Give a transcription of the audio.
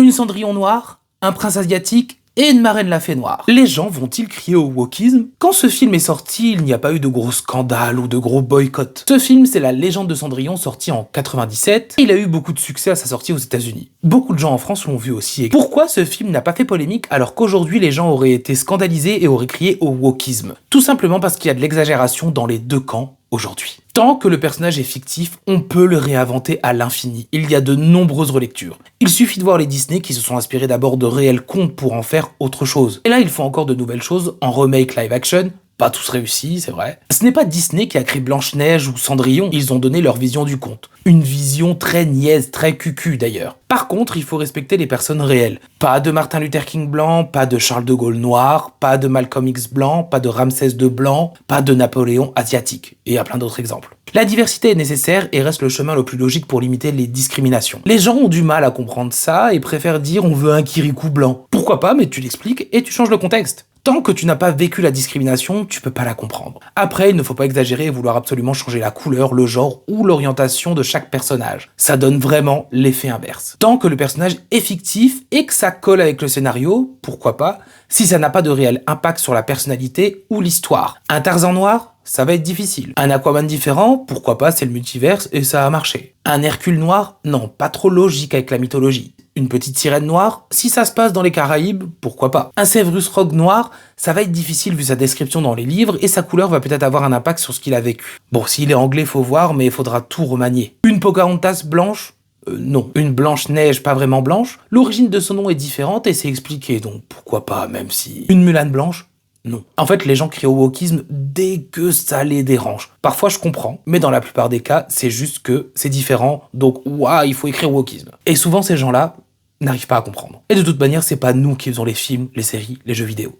Une Cendrillon noire, un prince asiatique et une marraine la fée noire. Les gens vont-ils crier au wokisme? Quand ce film est sorti, il n'y a pas eu de gros scandales ou de gros boycotts. Ce film, c'est La Légende de Cendrillon, sorti en 97. Il a eu beaucoup de succès à sa sortie aux États-Unis. Beaucoup de gens en France l'ont vu aussi. Et pourquoi ce film n'a pas fait polémique alors qu'aujourd'hui les gens auraient été scandalisés et auraient crié au wokisme? Tout simplement parce qu'il y a de l'exagération dans les deux camps aujourd'hui. Tant que le personnage est fictif, on peut le réinventer à l'infini. Il y a de nombreuses relectures. Il suffit de voir les Disney qui se sont inspirés d'abord de réels contes pour en faire autre chose. Et là, ils font encore de nouvelles choses en remake live action. Pas tous réussis, c'est vrai. Ce n'est pas Disney qui a créé Blanche-Neige ou Cendrillon, ils ont donné leur vision du conte. Une vision très niaise, très cucu d'ailleurs. Par contre, il faut respecter les personnes réelles. Pas de Martin Luther King blanc, pas de Charles de Gaulle noir, pas de Malcolm X blanc, pas de Ramsès II blanc, pas de Napoléon asiatique. Et il y a plein d'autres exemples. La diversité est nécessaire et reste le chemin le plus logique pour limiter les discriminations. Les gens ont du mal à comprendre ça et préfèrent dire on veut un Kirikou blanc. Pourquoi pas, mais tu l'expliques et tu changes le contexte. Tant que tu n'as pas vécu la discrimination, tu peux pas la comprendre. Après, il ne faut pas exagérer et vouloir absolument changer la couleur, le genre ou l'orientation de chaque personnage. Ça donne vraiment l'effet inverse. Tant que le personnage est fictif et que ça colle avec le scénario, pourquoi pas, si ça n'a pas de réel impact sur la personnalité ou l'histoire. Un Tarzan noir, ça va être difficile. Un Aquaman différent, pourquoi pas, c'est le multiverse et ça a marché. Un Hercule noir, non, pas trop logique avec la mythologie. Une petite sirène noire, si ça se passe dans les Caraïbes, pourquoi pas. Un Severus Rogue noir, ça va être difficile vu sa description dans les livres et sa couleur va peut-être avoir un impact sur ce qu'il a vécu. Bon, s'il est anglais, faut voir, mais il faudra tout remanier. Une Pocahontas blanche? Non. Une Blanche-Neige pas vraiment blanche? L'origine de son nom est différente et c'est expliqué, donc pourquoi pas, même si... Une Mulan blanche? Non. En fait, les gens crient au wokisme dès que ça les dérange. Parfois, je comprends, mais dans la plupart des cas, c'est juste que c'est différent, donc ouah, il faut écrire wokisme. Et souvent, ces gens-là n'arrivent pas à comprendre. Et de toute manière, c'est pas nous qui faisons les films, les séries, les jeux vidéo.